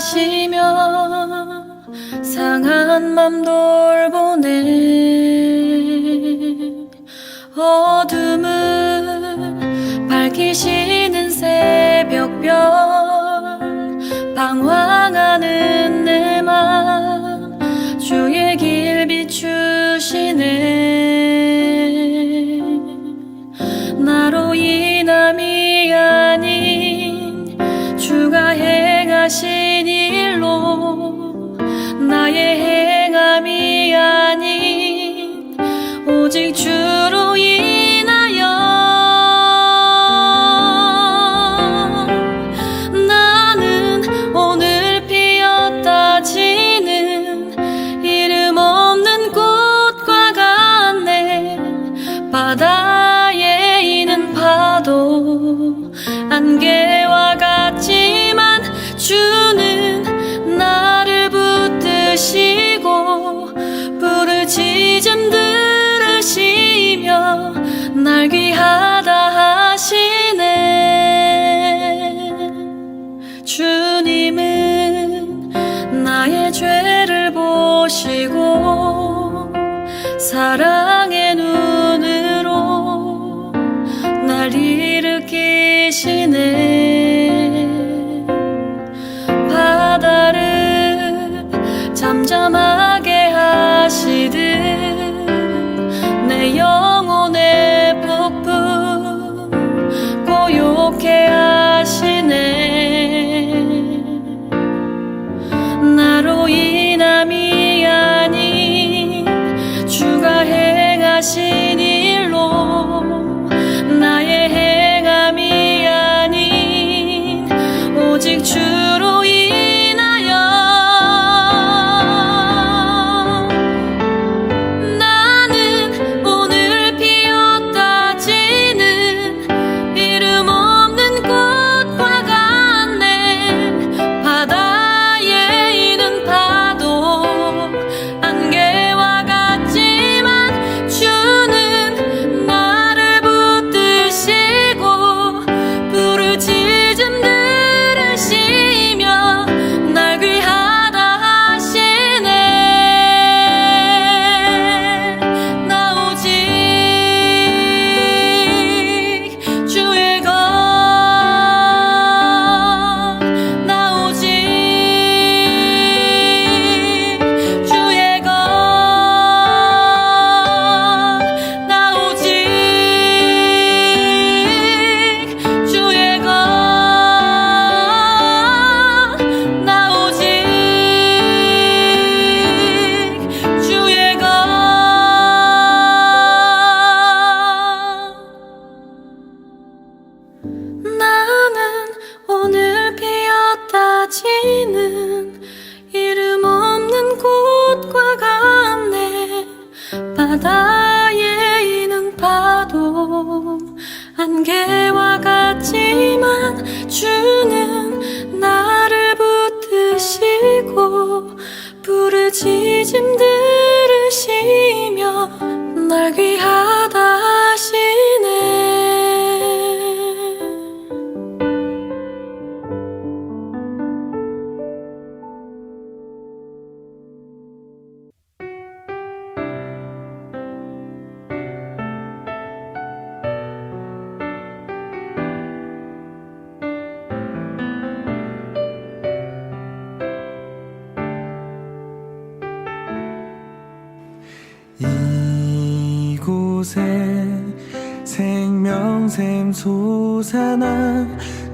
가시며 상한 맘 돌보네. 어둠을 밝히시는 새벽별, 방황하는 내 맘 주의 길 비추시네. 나로 인함이 아닌 주가 행하신 일로, 나의 행함이 아닌 오직 주로 인하여 나는 오늘 피었다 지는 이름 없는 꽃과 같네. 바다에 있는 파도 안개와 같지만 주는 나를 붙드시고 부르짖음 들으시며 날 귀하다 하시네. 주님은 나의 죄를 보시고 사랑의 눈으로 날 일으키시네. 바다를 잠잠하게 하시듯 내 영혼의 폭풍 고요케 하시네. 나로 인함이 아닌 주가 행하신 일로, 나의 행함이 아닌 오직 주로 인하여 나는 오늘 피었다 지는 이름 없는 꽃과 같네. 바다에 있는 파도 안개와 같지만 주는 나를 붙드시고 부르짖음 들으시며 날 귀하다 하시네. 나 오직 주의 것, 나 오직 주의 것, 나 오직 주의 것, 나 오직 주의 것. 나는 오늘 피었다 지는 이름 없는 꽃과 같네. 바다에 있는 파도 안개와 같지만 주는 나를 붙드시고 부르짖음 들으시며 날 귀하다 하시네. 이곳에 생명샘 솟아나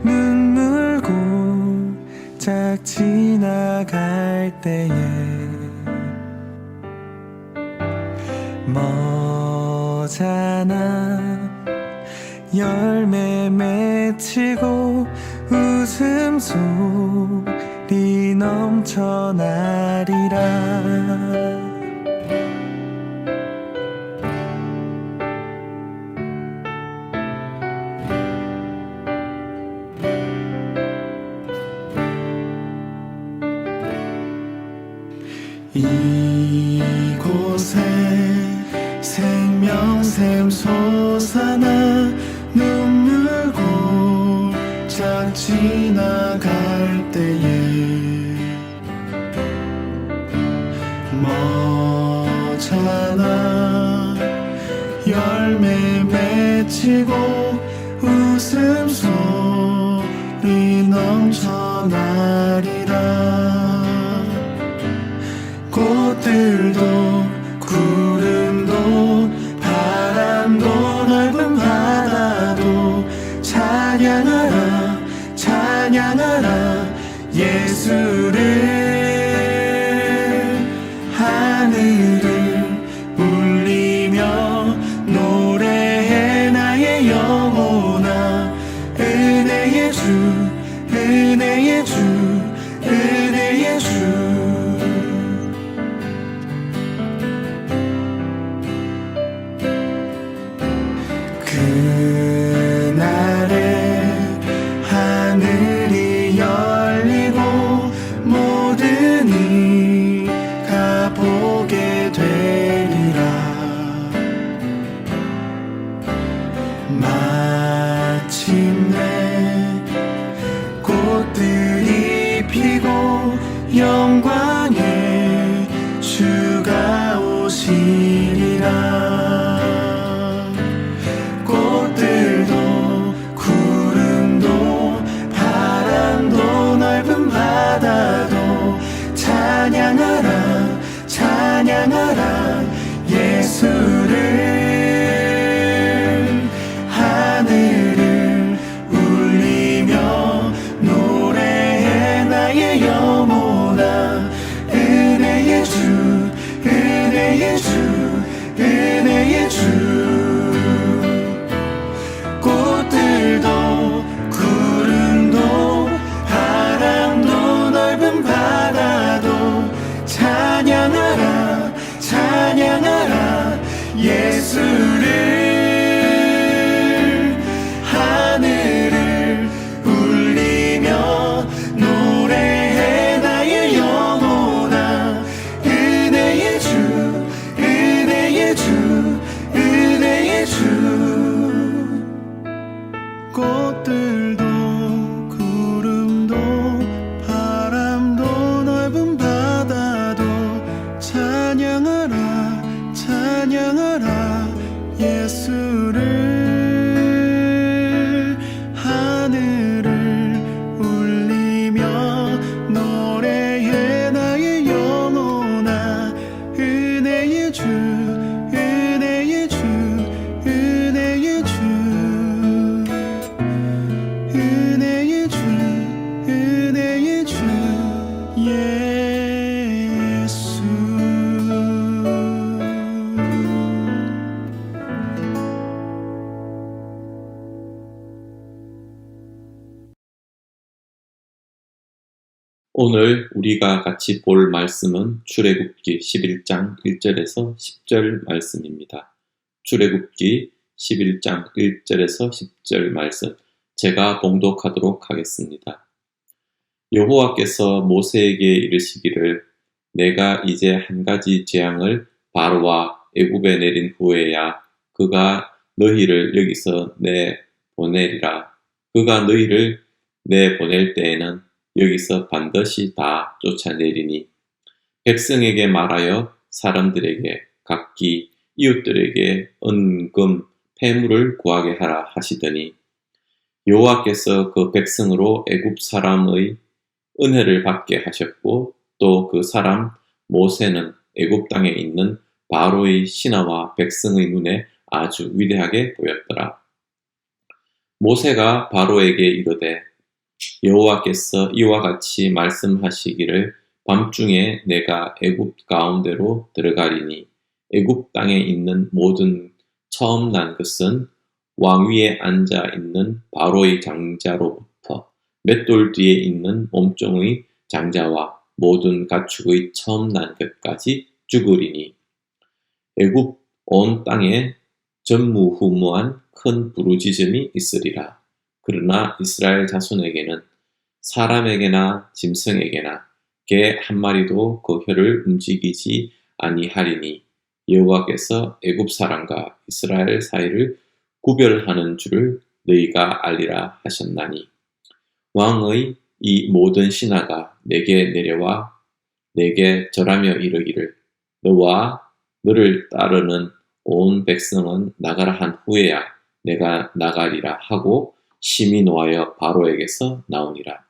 눈물 골짝 지나갈 때에 머잖아 열매 맺히고 웃음소리 넘쳐나리라. 이곳에 생명샘 솟아나 눈물 골짝 지나갈 때에 외치고 웃음소리 넘쳐나리라. 꽃들도 구름도 바람도 넓은 바다도 찬양하라 찬양하라 예수를. 하늘을 울리며 노래해 나의 영혼아. 은혜의 주 은혜의 주 은혜의 주. 그날에 하늘이 열리고 모든 이가 보게 되리라. 마침내 꽃들이 피고 영광의 주가 오시리라. 꽃들도 구름도 바람도 넓은 바다도 찬양하라 찬양하라 예수를. 하늘을 울리며 노래해 나의 영혼아. 은혜의 주 은혜의 주 은혜의 주. 꽃들도 구름도 바람도 넓은 바다도 찬양하라 찬양하라 예수를. 하늘을 울리며 노래해 나의 영혼아. 은혜의 주 은혜의 주 은혜의 주. 꽃들도 구름도 바람도 넓은 바다도 찬양하라 찬양하라 예수를. 하늘을 울리며 노래해 나의 영혼아. 은혜의 주 은혜의 주 은혜의 주. 은혜의 주 은혜의 주 예수. 오늘 우리가 같이 볼 말씀은 출애굽기 11장 1절에서 10절 말씀입니다. 출애굽기 11장 1절에서 10절 말씀, 제가 봉독하도록 하겠습니다. 여호와께서 모세에게 이르시기를 내가 이제 한 가지 재앙을 바로와 애굽에 내린 후에야 그가 너희를 여기서 내보내리라. 그가 너희를 내보낼 때에는 여기서 반드시 다 쫓아내리니 백성에게 말하여 사람들에게 각기 이웃들에게 은금 폐물을 구하게 하라 하시더니 여호와께서 그 백성으로 애굽 사람의 은혜를 받게 하셨고 또 그 사람 모세는 애굽 땅에 있는 바로의 신하와 백성의 눈에 아주 위대하게 보였더라. 모세가 바로에게 이르되 여호와께서 이와 같이 말씀하시기를 밤중에 내가 애굽 가운데로 들어가리니 애굽 땅에 있는 모든 처음 난 것은 왕위에 앉아 있는 바로의 장자로부터 맷돌 뒤에 있는 몸종의 장자와 모든 가축의 처음 난 것까지 죽으리니 애굽 온 땅에 전무후무한 큰 부르짖음이 있으리라. 그러나 이스라엘 자손에게는 사람에게나 짐승에게나 개 한 마리도 그 혀를 움직이지 아니하리니 여호와께서 애굽 사람과 이스라엘 사이를 구별하는 줄을 너희가 알리라 하셨나니 왕의 이 모든 신하가 내게 내려와 내게 절하며 이르기를 너와 너를 따르는 온 백성은 나가라 한 후에야 내가 나가리라 하고 심히 노하여 바로에게서 나오니라.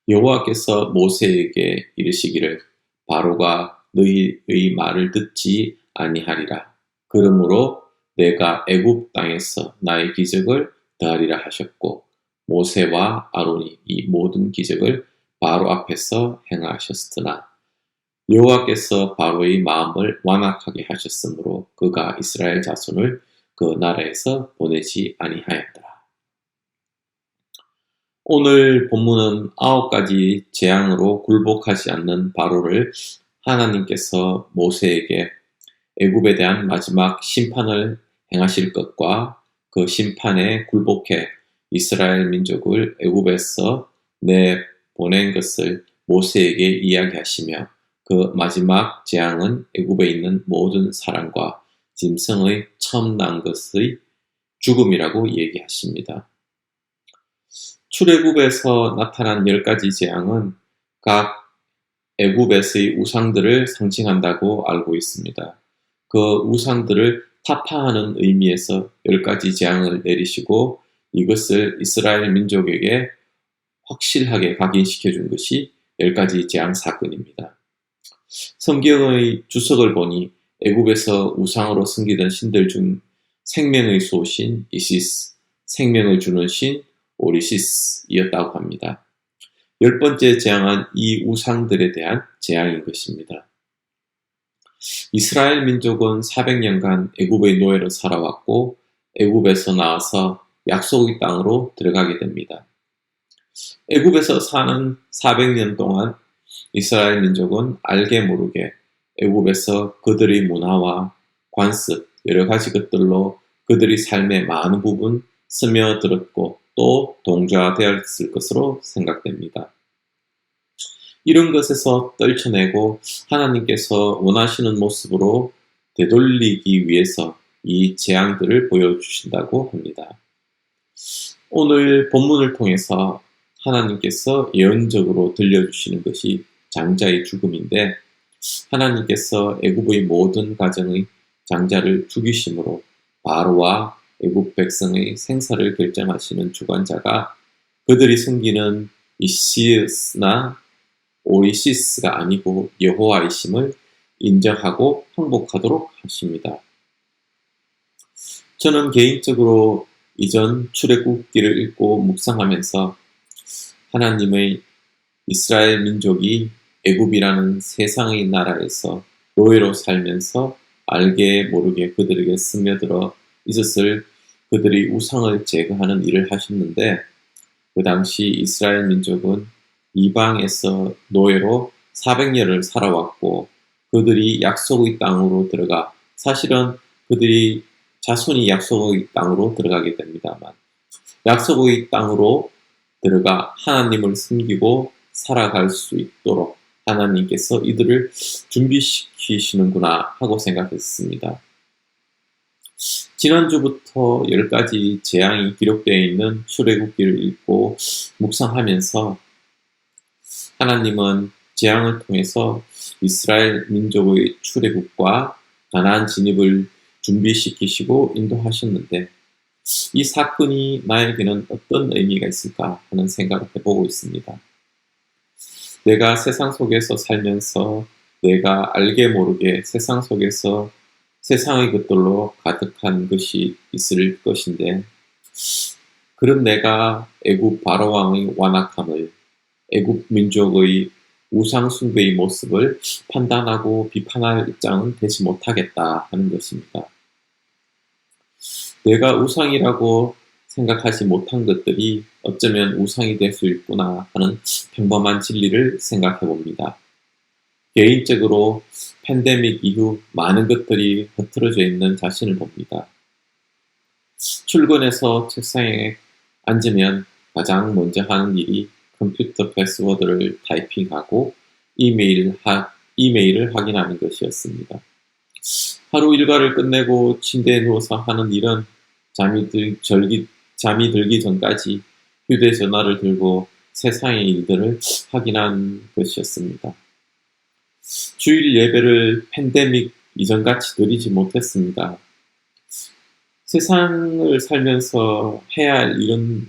여호와께서 모세에게 이르시기를 바로가 너희의 말을 듣지 아니하리라. 그러므로 내가 애굽 땅에서 나의 기적을 더하리라 하셨고 모세와 아론이 이 모든 기적을 바로 앞에서 행하셨으나 여호와께서 바로의 마음을 완악하게 하셨으므로 그가 이스라엘 자손을 그 나라에서 보내지 아니하였더라. 오늘 본문은 9가지 재앙으로 굴복하지 않는 바로를 하나님께서 모세에게 애굽에 대한 마지막 심판을 행하실 것과 그 심판에 굴복해 이스라엘 민족을 애굽에서 내보낸 것을 모세에게 이야기하시며 그 마지막 재앙은 애굽에 있는 모든 사람과 짐승의 처음 난 것의 죽음이라고 얘기하십니다. 출애굽에서 나타난 10가지 재앙은 각 애굽에서의 우상들을 상징한다고 알고 있습니다. 그 우상들을 타파하는 의미에서 10가지 재앙을 내리시고 이것을 이스라엘 민족에게 확실하게 각인시켜 준 것이 10가지 재앙 사건입니다. 성경의 주석을 보니 애굽에서 우상으로 섬기던 신들 중 생명의 소신 이시스, 생명을 주는 신 오리시스이었다고 합니다. 10번째 재앙은 이 우상들에 대한 재앙인 것입니다. 이스라엘 민족은 400년간 애굽의 노예로 살아왔고 애굽에서 나와서 약속의 땅으로 들어가게 됩니다. 애굽에서 사는 400년 동안 이스라엘 민족은 알게 모르게 애굽에서 그들의 문화와 관습, 여러 가지 것들로 그들의 삶의 많은 부분 스며들었고 또 동조되었을 것으로 생각됩니다. 이런 것에서 떨쳐내고 하나님께서 원하시는 모습으로 되돌리기 위해서 이 재앙들을 보여주신다고 합니다. 오늘 본문을 통해서 하나님께서 예언적으로 들려주시는 것이 장자의 죽음인데 하나님께서 애굽의 모든 가정의 장자를 죽이심으로 바로와 애굽 백성의 생사를 결정하시는 주관자가 그들이 섬기는 이시스나 오리시스가 아니고 여호와이심을 인정하고 항복하도록 하십니다. 저는 개인적으로 이전 출애굽기를 읽고 묵상하면서 하나님의 이스라엘 민족이 애굽이라는 세상의 나라에서 노예로 살면서 알게 모르게 그들에게 스며들어 있었을 그들의 우상을 제거하는 일을 하셨는데 그 당시 이스라엘 민족은 이방에서 노예로 400년을 살아왔고 그들이 약속의 땅으로 들어가 사실은 그들이 자손이 약속의 땅으로 들어가게 됩니다만 약속의 땅으로 들어가 하나님을 섬기고 살아갈 수 있도록 하나님께서 이들을 준비시키시는구나 하고 생각했습니다. 지난주부터 10가지 재앙이 기록되어 있는 출애굽기를 읽고 묵상하면서 하나님은 재앙을 통해서 이스라엘 민족의 출애굽과 가나안 진입을 준비시키시고 인도하셨는데 이 사건이 나에게는 어떤 의미가 있을까 하는 생각을 해보고 있습니다. 내가 세상 속에서 살면서 내가 알게 모르게 세상 속에서 세상의 것들로 가득한 것이 있을 것인데 그런 내가 애굽 바로왕의 완악함을 애굽 민족의 우상 숭배의 모습을 판단하고 비판할 입장은 되지 못하겠다 하는 것입니다. 내가 우상이라고 생각하지 못한 것들이 어쩌면 우상이 될 수 있구나 하는 평범한 진리를 생각해 봅니다. 개인적으로 팬데믹 이후 많은 것들이 흐트러져 있는 자신을 봅니다. 출근해서 책상에 앉으면 가장 먼저 하는 일이 컴퓨터 패스워드를 타이핑하고 이메일을 확인하는 것이었습니다. 하루 일과를 끝내고 침대에 누워서 하는 일은 잠이 들기 전까지 휴대전화를 들고 세상의 일들을 확인한 것이었습니다. 주일 예배를 팬데믹 이전같이 드리지 못했습니다. 세상을 살면서 해야 할 일은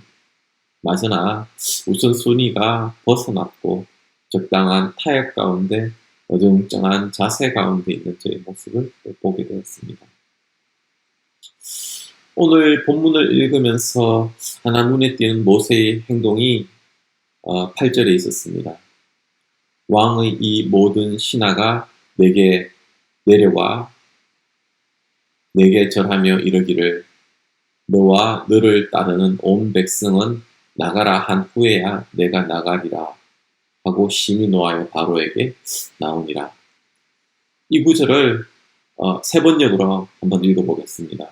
맞으나 우선순위가 벗어났고 적당한 타협 가운데 어정쩡한 자세 가운데 있는 저의 모습을 보게 되었습니다. 오늘 본문을 읽으면서 하나 눈에 띄는 모세의 행동이 8절에 있었습니다. 왕의 이 모든 신하가 내게 내려와 내게 절하며 이르기를 너와 너를 따르는 온 백성은 나가라 한 후에야 내가 나가리라 하고 심히 노하여 바로에게 나오니라. 이 구절을 세 번역으로 한번 읽어보겠습니다.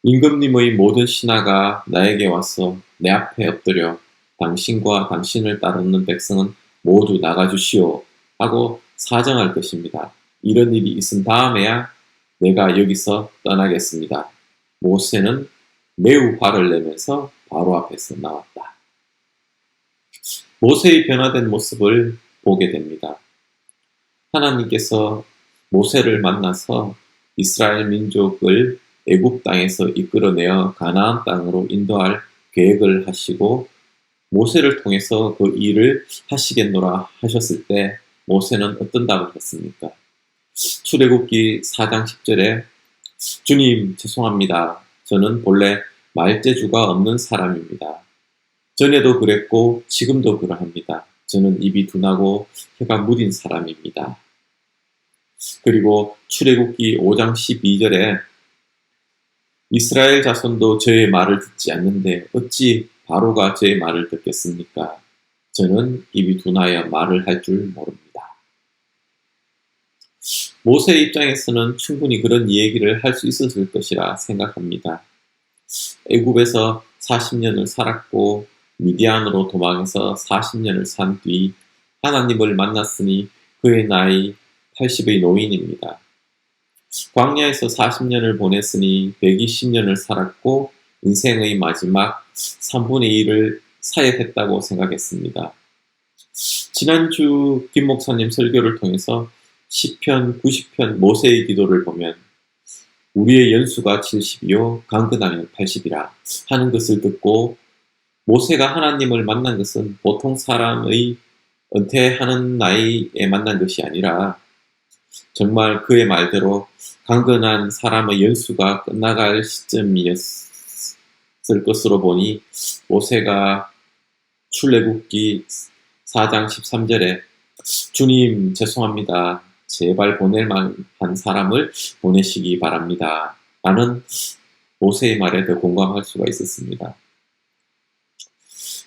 임금님의 모든 신하가 나에게 와서 내 앞에 엎드려 당신과 당신을 따르는 백성은 모두 나가주시오 하고 사정할 것입니다. 이런 일이 있은 다음에야 내가 여기서 떠나겠습니다. 모세는 매우 화를 내면서 바로 앞에서 나왔다. 모세의 변화된 모습을 보게 됩니다. 하나님께서 모세를 만나서 이스라엘 민족을 애굽 땅에서 이끌어내어 가나안 땅으로 인도할 계획을 하시고 모세를 통해서 그 일을 하시겠노라 하셨을 때 모세는 어떤 답을 했습니까? 출애굽기 4장 10절에 주님 죄송합니다. 저는 본래 말재주가 없는 사람입니다. 전에도 그랬고 지금도 그러합니다. 저는 입이 둔하고 혀가 무딘 사람입니다. 그리고 출애굽기 5장 12절에 이스라엘 자손도 저의 말을 듣지 않는데 어찌 바로가 저의 말을 듣겠습니까? 저는 입이 둔하여 말을 할 줄 모릅니다. 모세의 입장에서는 충분히 그런 얘기를 할 수 있었을 것이라 생각합니다. 애굽에서 40년을 살았고 미디안으로 도망해서 40년을 산 뒤 하나님을 만났으니 그의 나이 80의 노인입니다. 광야에서 40년을 보냈으니 120년을 살았고 인생의 마지막 3분의 1을 사역했다고 생각했습니다. 지난주 김 목사님 설교를 통해서 10편, 90편 모세의 기도를 보면 우리의 연수가 70이요 강건하면 80이라 하는 것을 듣고 모세가 하나님을 만난 것은 보통 사람의 은퇴하는 나이에 만난 것이 아니라 정말 그의 말대로 강건한 사람의 연수가 끝나갈 시점이었을 것으로 보니 모세가 출애굽기 4장 13절에 주님 죄송합니다. 제발 보낼 만한 사람을 보내시기 바랍니다. 라는 모세의 말에 더 공감할 수가 있었습니다.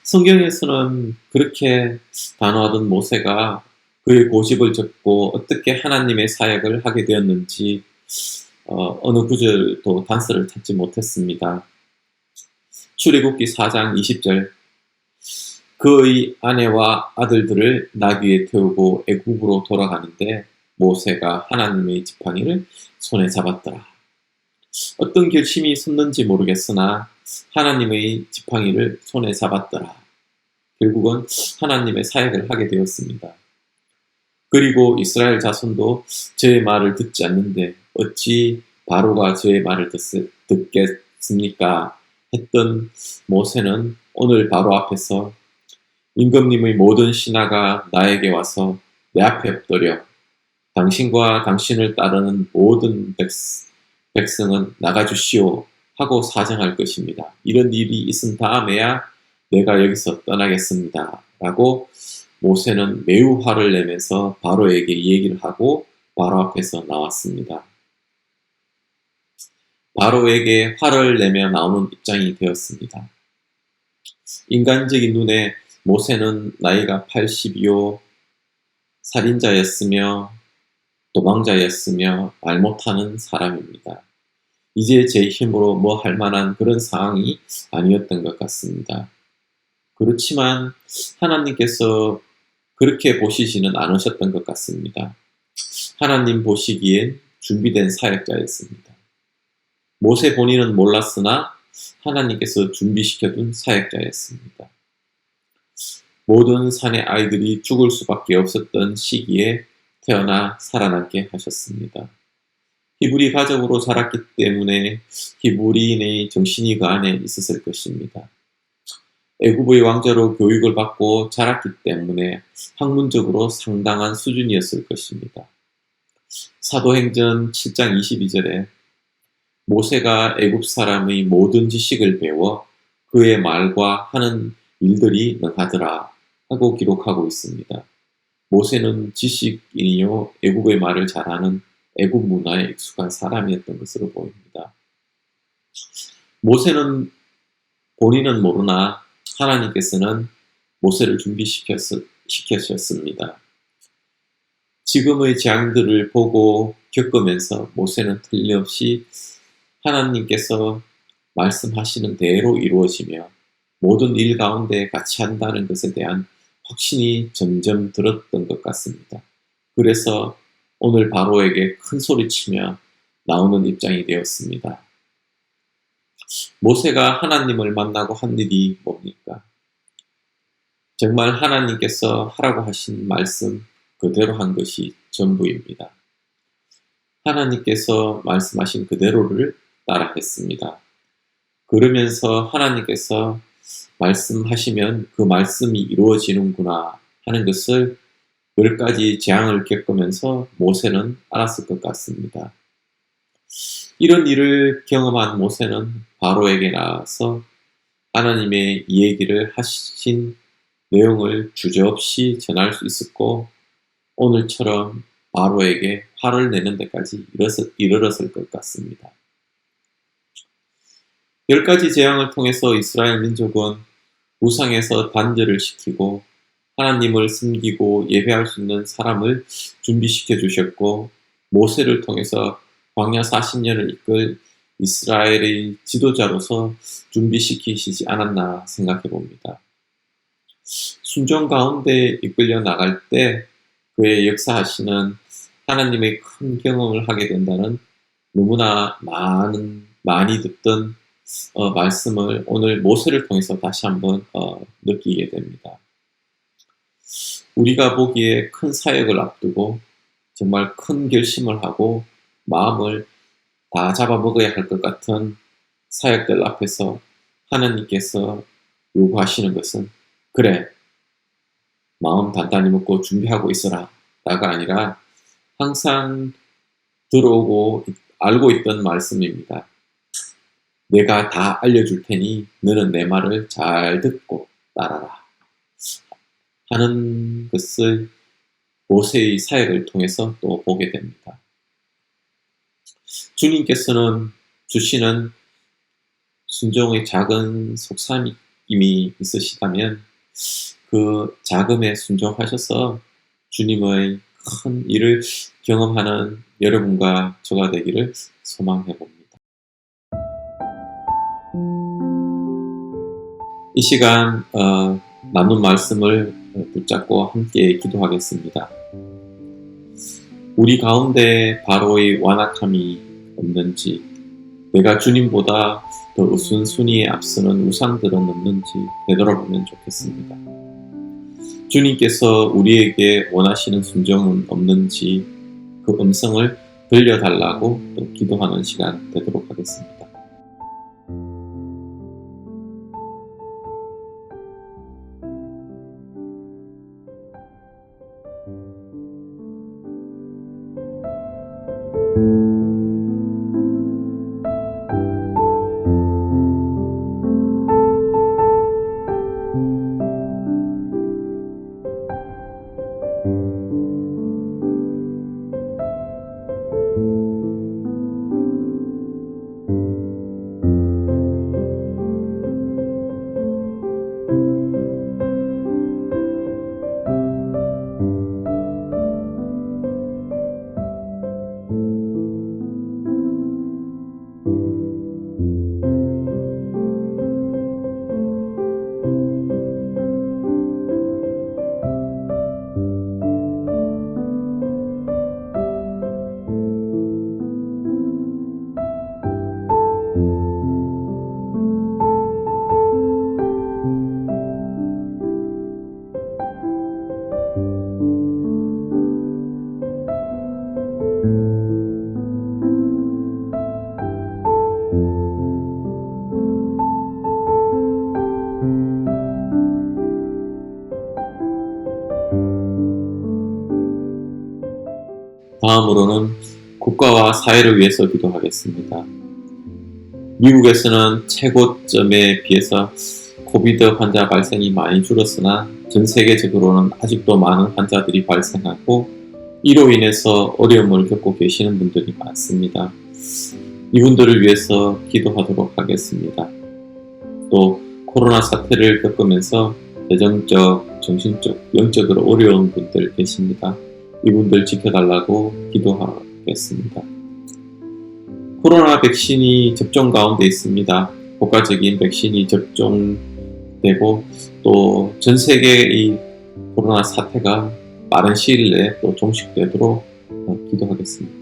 성경에서는 그렇게 단호하던 모세가 그의 고집을 접고 어떻게 하나님의 사역을 하게 되었는지 어느 구절도 단서를 찾지 못했습니다. 출애굽기 4장 20절 그의 아내와 아들들을 나귀에 태우고 애굽으로 돌아가는데 모세가 하나님의 지팡이를 손에 잡았더라. 어떤 결심이 섰는지 모르겠으나 하나님의 지팡이를 손에 잡았더라. 결국은 하나님의 사역을 하게 되었습니다. 그리고 이스라엘 자손도 저의 말을 듣지 않는데 어찌 바로가 저의 말을 듣겠습니까? 했던 모세는 오늘 바로 앞에서 임금님의 모든 신하가 나에게 와서 내 앞에 엎드려 당신과 당신을 따르는 모든 백성은 나가주시오 하고 사정할 것입니다. 이런 일이 있은 다음에야 내가 여기서 떠나겠습니다. 라고 모세는 매우 화를 내면서 바로에게 얘기를 하고 바로 앞에서 나왔습니다. 바로에게 화를 내며 나오는 입장이 되었습니다. 인간적인 눈에 모세는 나이가 80이요 살인자였으며 도망자였으며 말 못하는 사람입니다. 이제 제 힘으로 뭐 할 만한 그런 상황이 아니었던 것 같습니다. 그렇지만 하나님께서 그렇게 보시지는 않으셨던 것 같습니다. 하나님 보시기엔 준비된 사역자였습니다. 모세 본인은 몰랐으나 하나님께서 준비시켜둔 사역자였습니다. 모든 산의 아이들이 죽을 수밖에 없었던 시기에 태어나 살아남게 하셨습니다. 히브리 가족으로 자랐기 때문에 히브리인의 정신이 그 안에 있었을 것입니다. 애굽의 왕자로 교육을 받고 자랐기 때문에 학문적으로 상당한 수준이었을 것입니다. 사도행전 7장 22절에 모세가 애굽 사람의 모든 지식을 배워 그의 말과 하는 일들이 능하더라 하고 기록하고 있습니다. 모세는 지식인이요 애굽의 말을 잘하는 애굽 문화에 익숙한 사람이었던 것으로 보입니다. 모세는 본인은 모르나 하나님께서는 모세를 준비시켰습니다. 지금의 재앙들을 보고 겪으면서 모세는 틀림없이 하나님께서 말씀하시는 대로 이루어지며 모든 일 가운데 같이 한다는 것에 대한 확신이 점점 들었던 것 같습니다. 그래서 오늘 바로에게 큰 소리치며 나오는 입장이 되었습니다. 모세가 하나님을 만나고 한 일이 뭡니까? 정말 하나님께서 하라고 하신 말씀 그대로 한 것이 전부입니다. 하나님께서 말씀하신 그대로를 따라했습니다. 그러면서 하나님께서 말씀하시면 그 말씀이 이루어지는구나 하는 것을 10가지 재앙을 겪으면서 모세는 알았을 것 같습니다. 이런 일을 경험한 모세는 바로에게 나와서 하나님의 이 얘기를 하신 내용을 주저없이 전할 수 있었고 오늘처럼 바로에게 화를 내는 데까지 이르렀을 것 같습니다. 10가지 재앙을 통해서 이스라엘 민족은 우상에서 단절을 시키고 하나님을 섬기고 예배할 수 있는 사람을 준비시켜 주셨고 모세를 통해서 광야 40년을 이끌 이스라엘의 지도자로서 준비시키시지 않았나 생각해 봅니다. 순종 가운데 이끌려 나갈 때 그의 역사하시는 하나님의 큰 경험을 하게 된다는 너무나 많이 듣던 말씀을 오늘 모세를 통해서 다시 한번 느끼게 됩니다. 우리가 보기에 큰 사역을 앞두고 정말 큰 결심을 하고 마음을 다 잡아먹어야 할 것 같은 사역들 앞에서 하나님께서 요구하시는 것은 그래, 마음 단단히 먹고 준비하고 있어라 라가 아니라 항상 들어오고 알고 있던 말씀입니다. 내가 다 알려줄 테니 너는 내 말을 잘 듣고 따라라 하는 것을 모세의 사역을 통해서 또 보게 됩니다. 주님께서는 주시는 순종의 작은 속삭임이 있으시다면 그 자금에 순종하셔서 주님의 큰 일을 경험하는 여러분과 저가 되기를 소망해 봅니다. 이 시간 나눈 말씀을 붙잡고 함께 기도하겠습니다. 우리 가운데 바로의 완악함이 없는지, 내가 주님보다 더 우선순위에 앞서는 우상들은 없는지 되돌아보면 좋겠습니다. 주님께서 우리에게 원하시는 순종은 없는지 그 음성을 들려달라고 또 기도하는 시간 되도록 하겠습니다. 다음으로는 국가와 사회를 위해서 기도하겠습니다. 미국에서는 최고점에 비해서 코비드 환자 발생이 많이 줄었으나 전 세계적으로는 아직도 많은 환자들이 발생하고 이로 인해서 어려움을 겪고 계시는 분들이 많습니다. 이분들을 위해서 기도하도록 하겠습니다. 또 코로나 사태를 겪으면서 재정적, 정신적, 영적으로 어려운 분들 계십니다. 이분들 지켜달라고 기도하겠습니다. 코로나 백신이 접종 가운데 있습니다. 효과적인 백신이 접종되고 또 전 세계의 코로나 사태가 빠른 시일 내에 또 종식되도록 기도하겠습니다.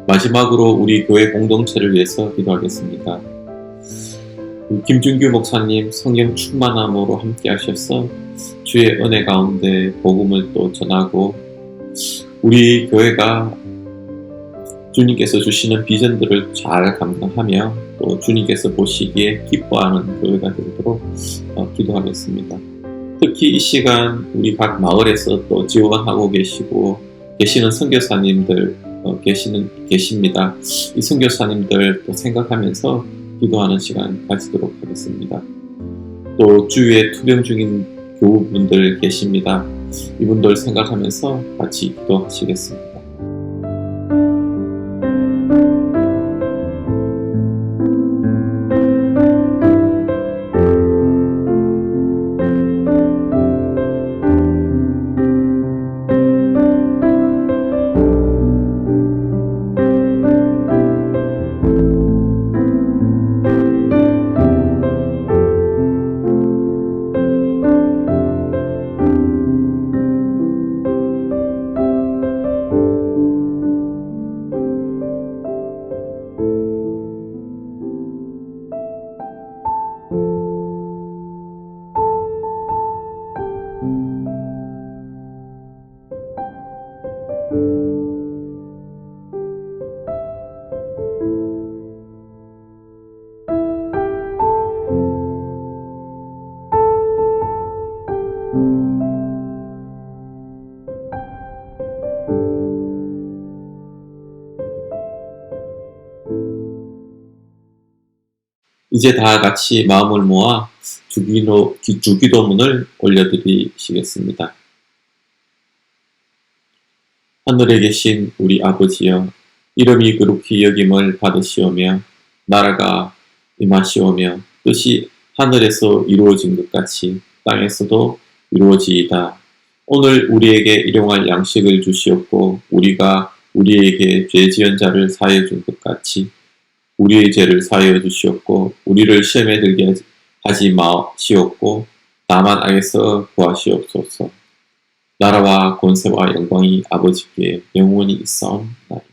마지막으로 우리 교회 공동체를 위해서 기도하겠습니다. 김준규 목사님 성령 충만함으로 함께 하셔서 주의 은혜 가운데 복음을 또 전하고 우리 교회가 주님께서 주시는 비전들을 잘 감당하며 또 주님께서 보시기에 기뻐하는 교회가 되도록 기도하겠습니다. 특히 이 시간 우리 각 마을에서 또 지원하고 계시는 선교사님들 계십니다. 이 선교사님들 또 생각하면서 기도하는 시간 가지도록 하겠습니다. 또 주위에 투병 중인 교우분들 계십니다. 이분들 생각하면서 같이 기도하시겠습니다. 이제 다 같이 마음을 모아 주기도문을 올려드리시겠습니다. 하늘에 계신 우리 아버지여, 이름이 거룩히 여김을 받으시오며 나라가 임하시오며 뜻이 하늘에서 이루어진 것 같이 땅에서도 이루어지이다. 오늘 우리에게 일용할 양식을 주시옵고 우리가 우리에게 죄 지은 자를 사하여 준 것 같이 우리의 죄를 사하여 주시옵고 우리를 시험에 들게 하지 마시옵고 다만 악에서 구하시옵소서. 나라와 권세와 영광이 아버지께 영원히 있사옵나이다.